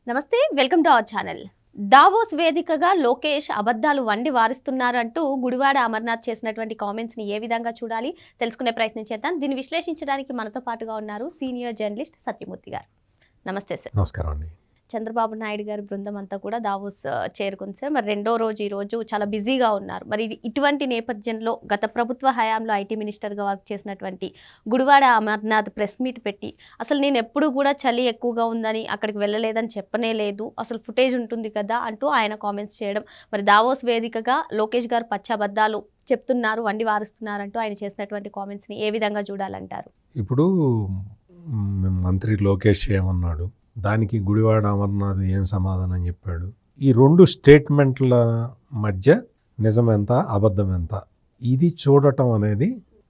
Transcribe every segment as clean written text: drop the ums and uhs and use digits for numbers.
నమస్తే, welcome to our channel. Davos వేదికగా లోకేష్ అబద్ధాలు వండి వారిస్తున్నారంటూ గుడివాడ అమర్నాథ్ చేసినటువంటి కామెంట్స్ ని ఏ విధంగా చూడాలి తెలుసుకునే ప్రయత్నం చేద్దాం. దీన్ని విశ్లేషించడానికి మనతో పాటుగా ఉన్నారు సీనియర్ జర్నలిస్ట్ సత్యమూర్తి గారు. నమస్తే సార్. నమస్కారం అండి. చంద్రబాబు నాయుడు గారి బృందం అంతా కూడా దావోస్ చేరుకుంది సార్. మరి రెండో రోజు ఈ రోజు చాలా బిజీగా ఉన్నారు. మరి ఇటువంటి నేపథ్యంలో గత ప్రభుత్వ హయాంలో ఐటీ మినిస్టర్గా వర్క్ చేసినటువంటి గుడివాడ అమర్నాథ్ ప్రెస్ మీట్ పెట్టి అసలు నేను ఎప్పుడు కూడా చలి ఎక్కువగా ఉందని అక్కడికి వెళ్ళలేదని చెప్పనే లేదు, అసలు ఫుటేజ్ ఉంటుంది కదా అంటూ ఆయన కామెంట్స్ చేయడం, మరి దావోస్ వేదికగా లోకేష్ గారు పచ్చబద్దాలు చెప్తున్నారు, వండి వారుస్తున్నారంటూ ఆయన చేసినటువంటి కామెంట్స్ని ఏ విధంగా చూడాలంటారు? ఇప్పుడు మంత్రి లోకేష్ ఏమన్నాడు, దానికి గుడివాడ అమర్నాథ్ ఏం సమాధానం చెప్పాడు, ఈ రెండు స్టేట్మెంట్ల మధ్య నిజం ఎంత అబద్ధం ఎంత, ఇది చూడటం అనేది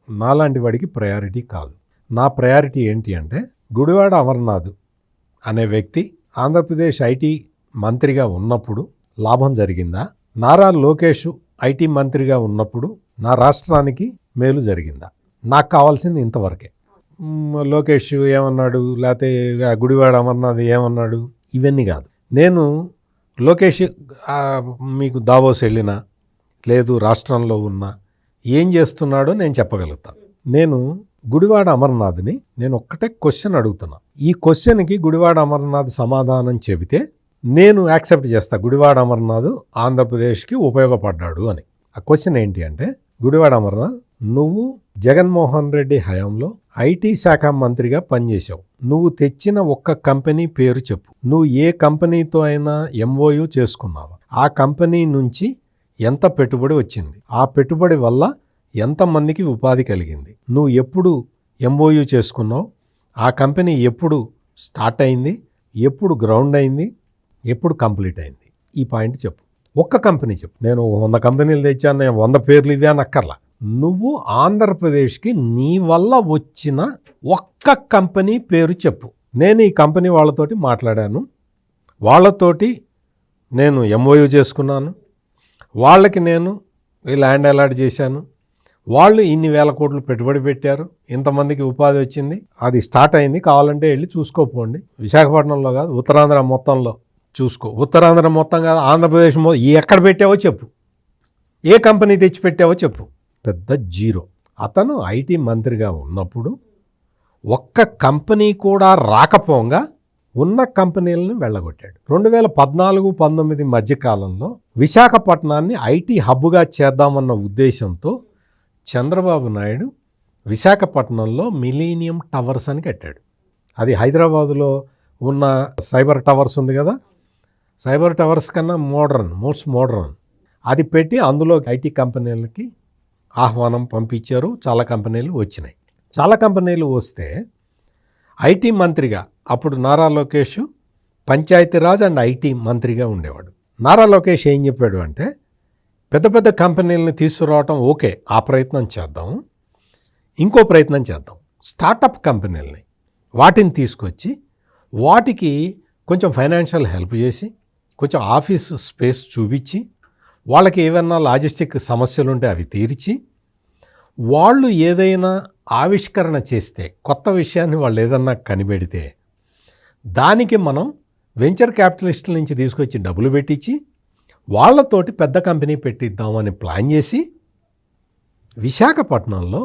నాలాంటి వాడికి ప్రయారిటీ కాదు. నా ప్రయారిటీ ఏంటి అంటే, గుడివాడ అమర్నాథ్ అనే వ్యక్తి ఆంధ్రప్రదేశ్ ఐటీ మంత్రిగా ఉన్నప్పుడు లాభం జరిగిందా, నారా లోకేష్ ఐటీ మంత్రిగా ఉన్నప్పుడు నా రాష్ట్రానికి మేలు జరిగిందా? నాకు కావాల్సింది ఇంతవరకే. లోకేష్ ఏమన్నాడు, లేకపోతే గుడివాడ అమర్నాథ్ ఏమన్నాడు, ఇవన్నీ కాదు. నేను లోకేష్ మీకు దావోస్ వెళ్ళినా లేదు రాష్ట్రంలో ఉన్నా ఏం చేస్తున్నాడో నేను చెప్పగలుగుతాను. నేను గుడివాడ అమర్నాథ్ని నేను ఒక్కటే క్వశ్చన్ అడుగుతున్నా. ఈ క్వశ్చన్కి గుడివాడ అమర్నాథ్ సమాధానం చెబితే నేను యాక్సెప్ట్ చేస్తా, గుడివాడ అమర్నాథ్ ఆంధ్రప్రదేశ్కి ఉపయోగపడ్డాడు అని. ఆ క్వశ్చన్ ఏంటి అంటే, గుడివాడ అమర్నాథ్, నువ్వు జగన్మోహన్ రెడ్డి హయాంలో ఐటీ శాఖ మంత్రిగా పనిచేశావు. నువ్వు తెచ్చిన ఒక్క కంపెనీ పేరు చెప్పు. నువ్వు ఏ కంపెనీతో అయినా ఎంఓయూ చేసుకున్నావా? ఆ కంపెనీ నుంచి ఎంత పెట్టుబడి వచ్చింది? ఆ పెట్టుబడి వల్ల ఎంతమందికి ఉపాధి కలిగింది? నువ్వు ఎప్పుడు ఎంఓయూ చేసుకున్నావు? ఆ కంపెనీ ఎప్పుడు స్టార్ట్ అయింది? ఎప్పుడు గ్రౌండ్ అయింది? ఎప్పుడు కంప్లీట్ అయింది? ఈ పాయింట్ చెప్పు. ఒక్క కంపెనీ చెప్పు. నేను 100 కంపెనీలు తెచ్చాను, నేను 100 పేర్లు ఇవే అనక్కర్లా. నువ్వు ఆంధ్రప్రదేశ్కి నీ వల్ల వచ్చిన ఒక్క కంపెనీ పేరు చెప్పు. నేను ఈ కంపెనీ వాళ్ళతోటి మాట్లాడాను, వాళ్ళతోటి నేను ఎంఓయూ చేసుకున్నాను, వాళ్ళకి నేను ల్యాండ్ అలాట్ చేశాను, వాళ్ళు ఇన్ని వేల కోట్లు పెట్టుబడి పెట్టారు, ఇంతమందికి ఉపాధి వచ్చింది, అది స్టార్ట్ అయింది, కావాలంటే వెళ్ళి చూసుకోపోండి. విశాఖపట్నంలో కాదు, ఉత్తరాంధ్ర మొత్తంలో చూసుకో. ఉత్తరాంధ్ర మొత్తం కాదు, ఆంధ్రప్రదేశ్ ఎక్కడ పెట్టావో చెప్పు, ఏ కంపెనీ తెచ్చి పెట్టావో చెప్పు. పెద్ద జీరో. అతను ఐటీ మంత్రిగా ఉన్నప్పుడు ఒక్క కంపెనీ కూడా రాకపోగా ఉన్న కంపెనీలను వెళ్ళగొట్టాడు. 2014-19 మధ్యకాలంలో విశాఖపట్నాన్ని ఐటీ హబ్గా చేద్దామన్న ఉద్దేశంతో చంద్రబాబు నాయుడు విశాఖపట్నంలో మిలీనియం టవర్స్ అని కట్టాడు. అది హైదరాబాదులో ఉన్న సైబర్ టవర్స్ ఉంది కదా, సైబర్ టవర్స్ కన్నా మోస్ట్ మోడర్న్. అది పెట్టి అందులో ఐటీ కంపెనీలకి ఆహ్వానం పంపించారు. చాలా కంపెనీలు వచ్చినాయి. చాలా కంపెనీలు వస్తే ఐటీ మంత్రిగా అప్పుడు నారా లోకేష్ పంచాయతీరాజ్ అండ్ ఐటీ మంత్రిగా ఉండేవాడు. నారా లోకేష్ ఏం చెప్పాడు అంటే, పెద్ద పెద్ద కంపెనీలని తీసుకురావటం ఓకే, ఆ ప్రయత్నం చేద్దాం, ఇంకో ప్రయత్నం చేద్దాం, స్టార్టప్ కంపెనీలని వాటిని తీసుకొచ్చి వాటికి కొంచెం ఫైనాన్షియల్ హెల్ప్ చేసి, కొంచెం ఆఫీస్ స్పేస్ చూపించి, వాళ్ళకి ఏమైనా లాజిస్టిక్ సమస్యలు ఉంటే అవి తీర్చి, వాళ్ళు ఏదైనా ఆవిష్కరణ చేస్తే, కొత్త విషయాన్ని వాళ్ళు ఏదన్నా కనిపెడితే దానికి మనం వెంచర్ క్యాపిటలిస్టుల నుంచి తీసుకొచ్చి డబ్బులు పెట్టించి వాళ్ళతోటి పెద్ద కంపెనీ పెట్టిద్దామని ప్లాన్ చేసి విశాఖపట్నంలో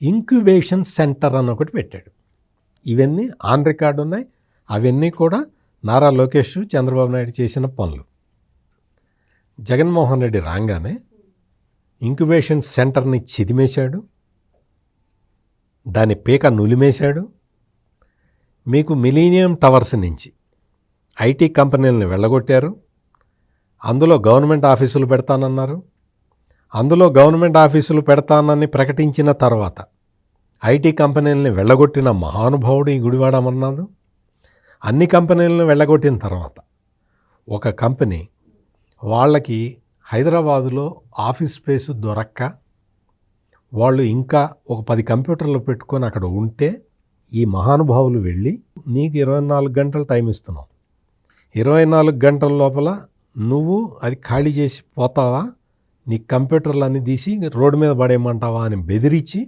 ఇంక్యుబేషన్ సెంటర్ అని ఒకటి పెట్టాడు. ఇవన్నీ ఆన్ రికార్డు ఉన్నాయి. అవన్నీ కూడా నారా లోకేష్, చంద్రబాబు నాయుడు చేసిన పనులు. జగన్మోహన్ రెడ్డి రాగానే ఇంక్యుబేషన్ సెంటర్ని చిదిమేశాడు, దాని పీక నులిమేశాడు. మీకు మిలీనియం టవర్స్ నుంచి ఐటీ కంపెనీలను వెళ్ళగొట్టారు. అందులో గవర్నమెంట్ ఆఫీసులు పెడతానన్నారు. అందులో గవర్నమెంట్ ఆఫీసులు పెడతానని ప్రకటించిన తర్వాత ఐటీ కంపెనీలని వెళ్ళగొట్టిన మహానుభావుడు ఈ గుడివాడ అమర్నాథ్. అన్ని కంపెనీలను వెళ్ళగొట్టిన తర్వాత ఒక కంపెనీ వాళ్ళకి హైదరాబాదులో ఆఫీస్ స్పేసు దొరక్క వాళ్ళు ఇంకా ఒక 10 కంప్యూటర్లు పెట్టుకొని అక్కడ ఉంటే ఈ మహానుభావులు వెళ్ళి, నీకు 24 గంటలు టైం ఇస్తున్నాం, 24 గంటల లోపల నువ్వు అది ఖాళీ చేసి పోతావా, నీ కంప్యూటర్లన్నీ తీసి రోడ్డు మీద పడేయమంటావా అని బెదిరించి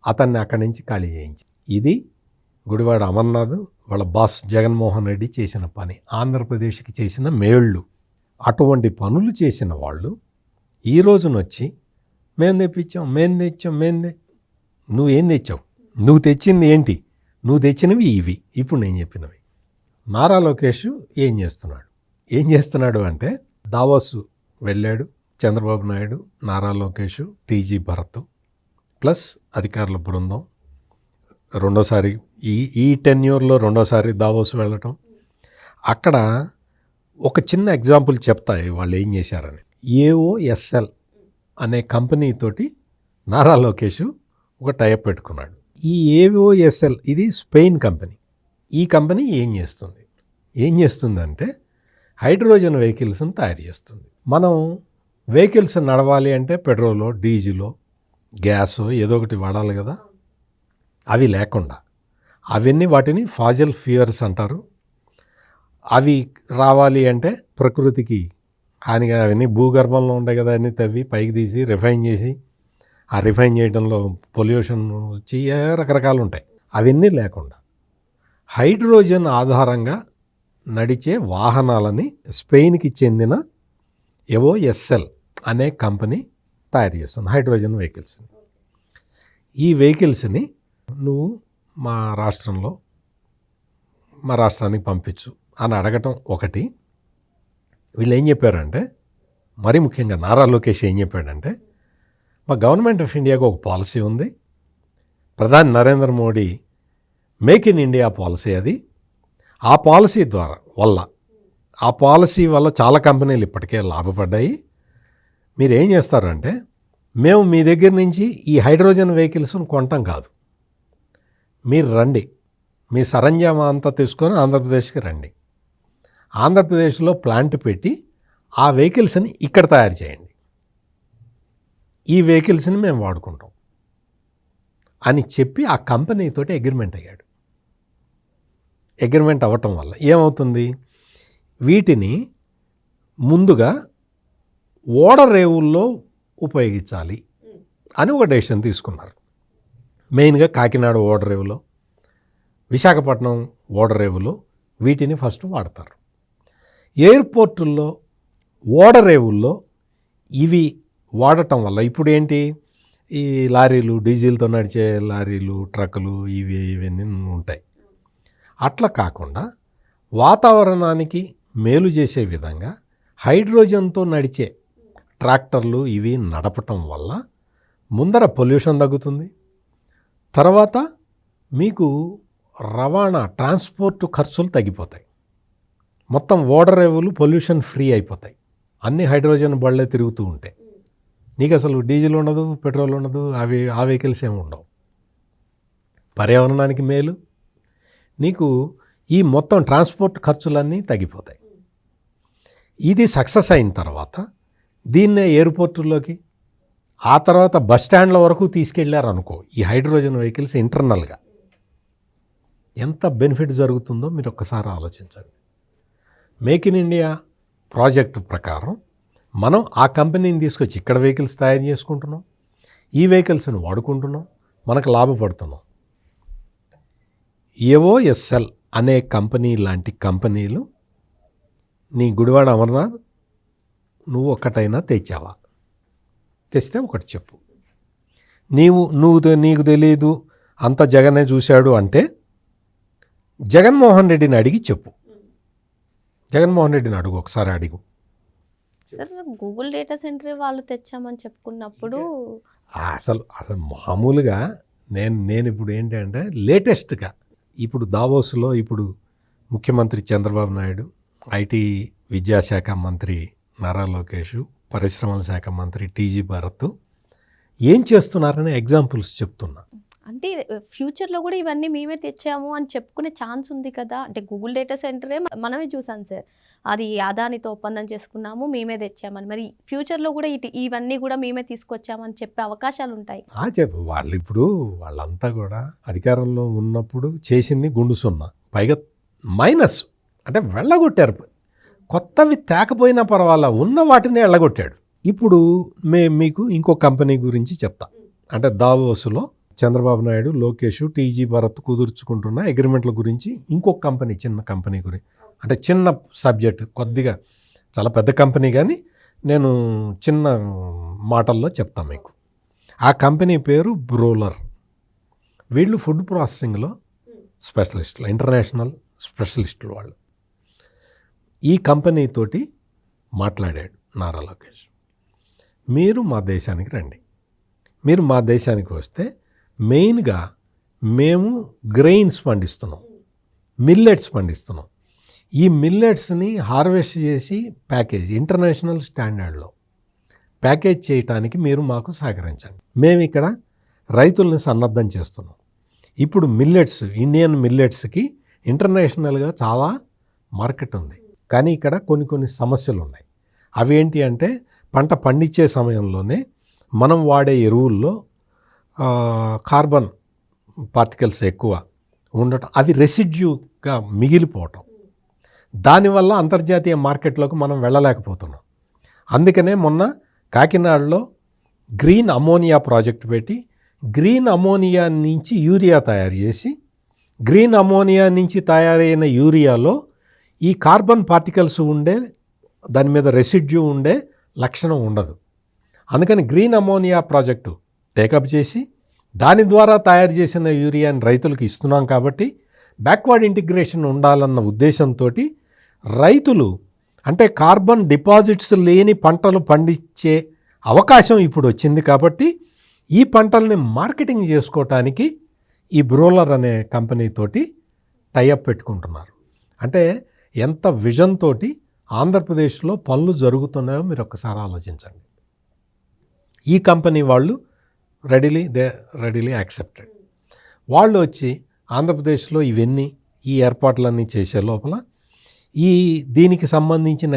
అతన్ని అక్కడి నుంచి ఖాళీ చేయించి, ఇది గుడివాడ అమర్నాథ్ వాళ్ళ బాస్ జగన్మోహన్ రెడ్డి చేసిన పని, ఆంధ్రప్రదేశ్కి చేసిన మేళ్ళు. అటువంటి పనులు చేసిన వాళ్ళు ఈ రోజునొచ్చి మేము తెప్పించాం, నువ్వేం తెచ్చావు? నువ్వు తెచ్చింది ఏంటి? నువ్వు తెచ్చినవి ఇవి, ఇప్పుడు నేను చెప్పినవి. నారా లోకేష్ ఏం చేస్తున్నాడు అంటే, దావోస్ వెళ్ళాడు చంద్రబాబు నాయుడు, నారా లోకేష్, టీజీ భరత్ ప్లస్ అధికారుల బృందం. రెండోసారి ఈ టెన్యూర్లో రెండోసారి దావోస్ వెళ్ళటం. అక్కడ ఒక చిన్న ఎగ్జాంపుల్ చెప్తాయి వాళ్ళు ఏం చేశారని. AOSL అనే కంపెనీతోటి నారా లోకేష్ ఒక టైప్ పెట్టుకున్నాడు. ఈ AOSL ఇది స్పెయిన్ కంపెనీ. ఈ కంపెనీ ఏం చేస్తుందంటే హైడ్రోజన్ వెహికల్స్ని తయారు చేస్తుంది. మనం వెహికల్స్ నడవాలి అంటే పెట్రోలో, డీజిలో, గ్యాసో ఏదో ఒకటి వాడాలి కదా. అవి లేకుండా వాటిని ఫాజిల్ ఫ్యూయల్స్ అంటారు. అవి రావాలి అంటే ప్రకృతికి హానిగా అవన్నీ భూగర్భంలో ఉంటాయి కదా, అన్నీ తవ్వి పైకి తీసి రిఫైన్ చేసి, ఆ రిఫైన్ చేయడంలో పొల్యూషన్ వచ్చి రకరకాలు ఉంటాయి. అవన్నీ లేకుండా హైడ్రోజన్ ఆధారంగా నడిచే వాహనాలని స్పెయిన్కి చెందిన AOSL అనే కంపెనీ తయారు చేస్తుంది హైడ్రోజన్ వెహికల్స్ని. ఈ వెహికల్స్ని నువ్వు మా రాష్ట్రానికి పంపించు అని అడగటం ఒకటి. వీళ్ళు ఏం చెప్పారంటే, మరీ ముఖ్యంగా నారా లోకేష్ ఏం చెప్పాడంటే, మా గవర్నమెంట్ ఆఫ్ ఇండియాకు ఒక పాలసీ ఉంది, ప్రధాని Narendra Modi make in India policy అది. ఆ పాలసీ వల్ల చాలా కంపెనీలు ఇప్పటికే లాభపడ్డాయి. మీరు ఏం చేస్తారంటే, మేము మీ దగ్గర నుంచి ఈ హైడ్రోజన్ వెహికల్స్ను కొంటాం కాదు, మీరు రండి, మీ సరంజామా అంతా తీసుకొని ఆంధ్రప్రదేశ్కి రండి, ఆంధ్రప్రదేశ్లో ప్లాంట్ పెట్టి ఆ వెహికల్స్ని ఇక్కడ తయారు చేయండి, ఈ వెహికల్స్ని మేము వాడుకుంటాం అని చెప్పి ఆ కంపెనీతోటి అగ్రిమెంట్ అయ్యాడు. అగ్రిమెంట్ అవ్వటం వల్ల ఏమవుతుంది, వీటిని ముందుగా ఓడరేవుల్లో ఉపయోగించాలి అని ఒక డెసిషన్ తీసుకున్నారు. మెయిన్గా కాకినాడ ఓడరేవులో, విశాఖపట్నం ఓడరేవులో వీటిని ఫస్ట్ వాడతారు. ఎయిర్పోర్టుల్లో ఓడరేవుల్లో ఇవి వాడటం వల్ల ఇప్పుడు ఏంటి, ఈ లారీలు, డీజిల్తో నడిచే లారీలు, ట్రక్కులు ఇవన్నీ ఉంటాయి. అట్లా కాకుండా వాతావరణానికి మేలు చేసే విధంగా హైడ్రోజన్తో నడిచే ట్రాక్టర్లు ఇవి నడపటం వల్ల ముందర పొల్యూషన్ తగ్గుతుంది, తర్వాత మీకు రవాణా ట్రాన్స్పోర్ట్ ఖర్చులు తగ్గిపోతాయి, మొత్తం ఓడరేవులు పొల్యూషన్ ఫ్రీ అయిపోతాయి. అన్ని హైడ్రోజన్ బళ్ళే తిరుగుతూ ఉంటాయి, నీకు అసలు డీజిల్ ఉండదు, పెట్రోల్ ఉండదు, ఆ వెహికల్స్ ఏమి ఉండవు. పర్యావరణానికి మేలు, నీకు ఈ మొత్తం ట్రాన్స్పోర్ట్ ఖర్చులన్నీ తగ్గిపోతాయి. ఇది సక్సెస్ అయిన తర్వాత దీన్నే ఎయిర్పోర్టుల్లోకి, ఆ తర్వాత బస్ స్టాండ్ల వరకు తీసుకెళ్ళారు అనుకో, ఈ హైడ్రోజన్ వెహికల్స్ ఇంటర్నల్గా ఎంత బెనిఫిట్ జరుగుతుందో మీరు ఒక్కసారి ఆలోచించండి. మేక్ ఇన్ ఇండియా ప్రాజెక్టు ప్రకారం మనం ఆ కంపెనీని తీసుకొచ్చి ఇక్కడ వెహికల్స్ తయారు చేసుకుంటున్నాం, ఈ వెహికల్స్ని వాడుకుంటున్నాం, మనకు లాభపడుతున్నాం. AOSL అనే కంపెనీ లాంటి కంపెనీలు నీ గుడివాడ అమర్నాథ్ నువ్వు ఒక్కటైనా తెచ్చావా? తెస్తే ఒకటి చెప్పు. నీకు తెలియదు అంత జగనే చూశాడు అంటే జగన్మోహన్ రెడ్డిని అడిగి ఒకసారి అడుగు. సార్ గూగుల్ డేటా సెంటర్ వాళ్ళు తెచ్చామని చెప్పుకున్నప్పుడు అసలు మామూలుగా నేను ఇప్పుడు ఏంటంటే లేటెస్ట్గా ఇప్పుడు దావోస్లో ఇప్పుడు ముఖ్యమంత్రి చంద్రబాబు నాయుడు, ఐటీ విద్యాశాఖ మంత్రి నారా లోకేష్, పరిశ్రమల శాఖ మంత్రి టీజీ భరత్ ఏం చేస్తున్నారనే ఎగ్జాంపుల్స్ చెప్తున్నా. అంటే ఫ్యూచర్లో కూడా ఇవన్నీ మేమే తెచ్చాము అని చెప్పుకునే ఛాన్స్ ఉంది కదా. అంటే గూగుల్ డేటా సెంటరే మనమే చూసాం సార్, అది అదానితో ఒప్పందం చేసుకున్నాము, మేమే తెచ్చామని. మరి ఫ్యూచర్లో కూడా ఇవన్నీ కూడా మేమే తీసుకొచ్చామని చెప్పే అవకాశాలు ఉంటాయి. చెప్పు, వాళ్ళంతా కూడా అధికారంలో ఉన్నప్పుడు చేసింది గుండు సున్నా, పైగా మైనస్, అంటే వెళ్ళగొట్టారు. కొత్తవి తేకపోయినా పర్వాలా, ఉన్న వాటిని వెళ్ళగొట్టాడు. ఇప్పుడు మీకు ఇంకో కంపెనీ గురించి చెప్తా. అంటే దావోస్లో చంద్రబాబు నాయుడు, లోకేష్, టీజీ భరత్ కుదుర్చుకుంటున్న అగ్రిమెంట్ల గురించి ఇంకొక కంపెనీ, చిన్న కంపెనీ గురించి, అంటే చిన్న సబ్జెక్ట్, కొద్దిగా చాలా పెద్ద కంపెనీ కానీ నేను చిన్న మాటల్లో చెప్తాను మీకు. ఆ కంపెనీ పేరు బ్రోలర్. వీళ్ళు ఫుడ్ ప్రాసెసింగ్లో స్పెషలిస్టులు, ఇంటర్నేషనల్ స్పెషలిస్టులు వాళ్ళు. ఈ కంపెనీతోటి మాట్లాడాడు నారా లోకేష్, మీరు మా దేశానికి రండి, మీరు మా దేశానికి వస్తే మెయిన్గా మేము గ్రెయిన్స్ పండిస్తున్నాం, మిల్లెట్స్ పండిస్తున్నాం. ఈ మిల్లెట్స్ని హార్వెస్ట్ చేసి ప్యాకేజ్ ఇంటర్నేషనల్ స్టాండర్డ్లో ప్యాకేజ్ చేయటానికి మీరు మాకు సహకరించండి. మేము ఇక్కడ రైతుల్ని సన్నద్ధం చేస్తున్నాం. ఇప్పుడు మిల్లెట్స్, ఇండియన్ మిల్లెట్స్కి ఇంటర్నేషనల్గా చాలా మార్కెట్ ఉంది, కానీ ఇక్కడ కొన్ని సమస్యలు ఉన్నాయి. అవి ఏంటి అంటే, పంట పండించే సమయంలోనే మనం వాడే ఎరువుల్లో కార్బన్ పార్టికల్స్ ఎక్కువ ఉండటం, అవి రెసిడ్యూగా మిగిలిపోవటం, దానివల్ల అంతర్జాతీయ మార్కెట్లోకి మనం వెళ్ళలేకపోతున్నాం. అందుకనే మొన్న కాకినాడలో గ్రీన్ అమోనియా ప్రాజెక్ట్ పెట్టి గ్రీన్ అమోనియా నుంచి యూరియా తయారు చేసి, గ్రీన్ అమోనియా నుంచి తయారైన యూరియాలో ఈ కార్బన్ పార్టికల్స్ ఉండే, దాని మీద రెసిడ్యూ ఉండే లక్షణం ఉండదు. అందుకని గ్రీన్ అమోనియా ప్రాజెక్టు టేకప్ చేసి దాని ద్వారా తయారు చేసిన యూరియాని రైతులకు ఇస్తున్నాం. కాబట్టి బ్యాక్వర్డ్ ఇంటిగ్రేషన్ ఉండాలన్న ఉద్దేశంతో రైతులు, అంటే కార్బన్ డిపాజిట్స్ లేని పంటలు పండించే అవకాశం ఇప్పుడు వచ్చింది. కాబట్టి ఈ పంటల్ని మార్కెటింగ్ చేసుకోవటానికి ఈ బ్రోలర్ అనే కంపెనీతోటి టైఅప్ పెట్టుకుంటున్నారు. అంటే ఎంత విజన్ తోటి ఆంధ్రప్రదేశ్లో పనులు జరుగుతున్నాయో మీరు ఒక్కసారి ఆలోచించండి. ఈ కంపెనీ వాళ్ళు రెడీలీ యాక్సెప్టెడ్. వాళ్ళు వచ్చి ఆంధ్రప్రదేశ్లో ఇవన్నీ, ఈ ఏర్పాట్లన్నీ చేసే లోపల దీనికి సంబంధించిన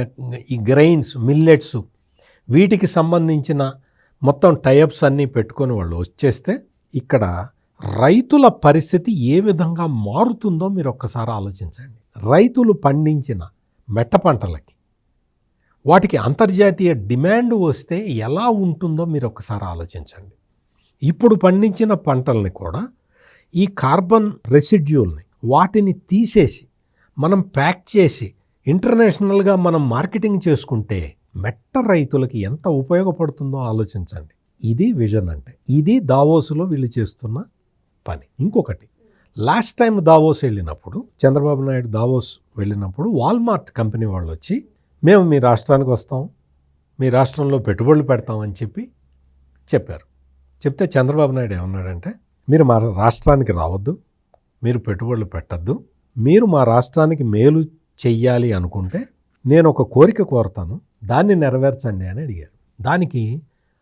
ఈ గ్రెయిన్స్, మిల్లెట్స్, వీటికి సంబంధించిన మొత్తం టైఅప్స్ అన్నీ పెట్టుకొని వాళ్ళు వచ్చేస్తే ఇక్కడ రైతుల పరిస్థితి ఏ విధంగా మారుతుందో మీరు ఒక్కసారి ఆలోచించండి. రైతులు పండించిన మెట్ట పంటలకి వాటికి అంతర్జాతీయ డిమాండ్ వస్తే ఎలా ఉంటుందో మీరు ఒక్కసారి ఆలోచించండి. ఇప్పుడు పండించిన పంటల్ని కూడా ఈ కార్బన్ రెసిడ్యూల్ని వాటిని తీసేసి మనం ప్యాక్ చేసి ఇంటర్నేషనల్గా మనం మార్కెటింగ్ చేసుకుంటే మెట్ట రైతులకి ఎంత ఉపయోగపడుతుందో ఆలోచించండి. ఇది విజన్ అంటే. ఇది దావోస్లో వీళ్ళు చేస్తున్న పని. ఇంకొకటి, లాస్ట్ టైం దావోస్ వెళ్ళినప్పుడు, చంద్రబాబు నాయుడు దావోస్ వెళ్ళినప్పుడు వాల్మార్ట్ కంపెనీ వాళ్ళు వచ్చి, మేము మీ రాష్ట్రానికి వస్తాం, మీ రాష్ట్రంలో పెట్టుబడులు పెడతామని చెప్పారు. చెప్తే చంద్రబాబు నాయుడు ఏమన్నాడంటే, మీరు మా రాష్ట్రానికి రావద్దు, మీరు పెట్టుబడులు పెట్టద్దు, మీరు మా రాష్ట్రానికి మేలు చెయ్యాలి అనుకుంటే నేను ఒక కోరిక కోరుతాను, దాన్ని నెరవేర్చండి అని అడిగారు. దానికి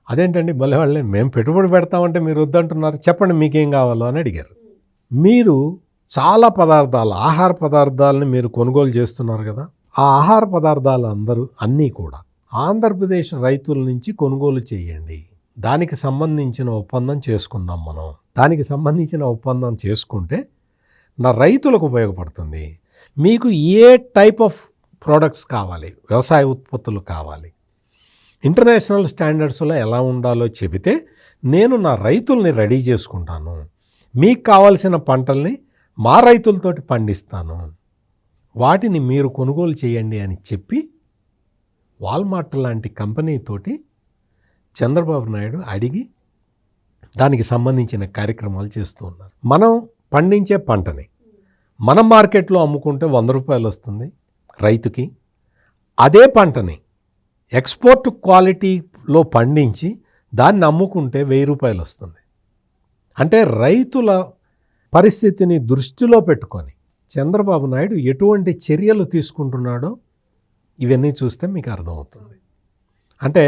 అదేంటండి భలే వాళ్ళే, మేము పెట్టుబడి పెడతామంటే మీరు వద్దంటున్నారు, చెప్పండి మీకేం కావాలో అని అడిగారు. మీరు చాలా పదార్థాలు, ఆహార పదార్థాలని మీరు కొనుగోలు చేస్తున్నారు కదా, ఆ ఆహార పదార్థాలు అన్నీ కూడా ఆంధ్రప్రదేశ్ రైతుల నుంచి కొనుగోలు చేయండి, దానికి సంబంధించిన ఒప్పందం చేసుకుందాం మనం. దానికి సంబంధించిన ఒప్పందం చేసుకుంటే నా రైతులకు ఉపయోగపడుతుంది. మీకు ఏ టైప్ ఆఫ్ ప్రోడక్ట్స్ కావాలి, వ్యవసాయ ఉత్పత్తులు కావాలి, ఇంటర్నేషనల్ స్టాండర్డ్స్లో ఎలా ఉండాలో చెబితే నేను నా రైతుల్ని రెడీ చేసుకుంటాను, మీకు కావాల్సిన పంటల్ని మా రైతులతోటి పండిస్తాను, వాటిని మీరు కొనుగోలు చేయండి అని చెప్పి వాల్మార్ట్ లాంటి కంపెనీతోటి చంద్రబాబు నాయుడు అడిగి దానికి సంబంధించిన కార్యక్రమాలు చేస్తూ ఉన్నారు. మనం పండించే పంటని మనం మార్కెట్లో అమ్ముకుంటే 100 రూపాయలు వస్తుంది రైతుకి. అదే పంటని ఎక్స్పోర్ట్ క్వాలిటీలో పండించి దాన్ని అమ్ముకుంటే 1000 రూపాయలు వస్తుంది. అంటే రైతుల పరిస్థితిని దృష్టిలో పెట్టుకొని చంద్రబాబు నాయుడు ఎటువంటి చర్యలు తీసుకుంటున్నాడో ఇవన్నీ చూస్తే మీకు అర్థమవుతుంది. అంటే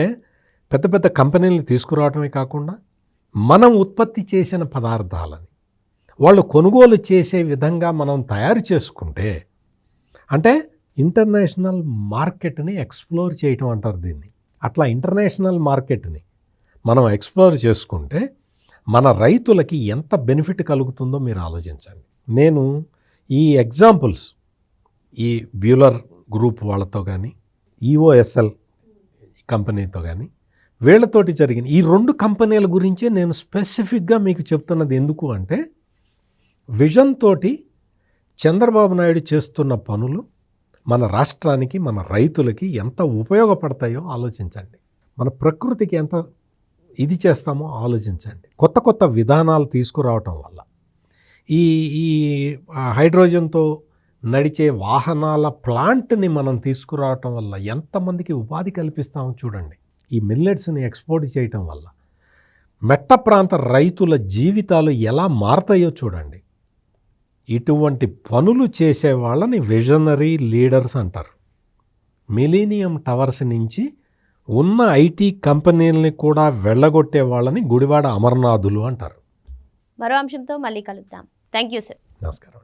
పెద్ద పెద్ద కంపెనీలు తీసుకురావడమే కాకుండా మనం ఉత్పత్తి చేసిన పదార్థాలని వాళ్ళు కొనుగోలు చేసే విధంగా మనం తయారు చేసుకుంటే, అంటే ఇంటర్నేషనల్ మార్కెట్ని ఎక్స్ప్లోర్ చేయటం అంటారు దీన్ని. అట్లా ఇంటర్నేషనల్ మార్కెట్ని మనం ఎక్స్ప్లోర్ చేసుకుంటే మన రైతులకి ఎంత బెనిఫిట్ కలుగుతుందో మీరు ఆలోచించండి. నేను ఈ ఎగ్జాంపుల్స్ ఈ బ్యూలర్ గ్రూప్ వాళ్ళతో కానీ, ఈఓఎస్ఎల్ కంపెనీతో కానీ వీళ్ళతోటి జరిగింది. ఈ 2 కంపెనీల గురించే నేను స్పెసిఫిక్గా మీకు చెప్తున్నది. ఎందుకు అంటే విజన్ తోటి చంద్రబాబు నాయుడు చేస్తున్న పనులు మన రాష్ట్రానికి, మన రైతులకి ఎంత ఉపయోగపడతాయో ఆలోచించండి. మన ప్రకృతికి ఎంత ఇది చేస్తామో ఆలోచించండి. కొత్త కొత్త విధానాలు తీసుకురావటం వల్ల ఈ ఈ హైడ్రోజన్తో నడిచే వాహనాల ప్లాంట్ని మనం తీసుకురావటం వల్ల ఎంతమందికి ఉపాధి కల్పిస్తామో చూడండి. ఈ మిల్లెట్స్ని ఎక్స్పోర్ట్ చేయటం వల్ల మెట్ట ప్రాంత రైతుల జీవితాలు ఎలా మారతాయో చూడండి. ఇటువంటి పనులు చేసే వాళ్ళని విజనరీ లీడర్స్ అంటారు. మిలీనియం టవర్స్ నుంచి ఉన్న ఐటీ కంపెనీలని కూడా వెళ్ళగొట్టే వాళ్ళని గుడివాడ అమర్నాథులు అంటారు. మరో అంశంతో మళ్ళీ కలుద్దాం. Thank you sir. నమస్కారం.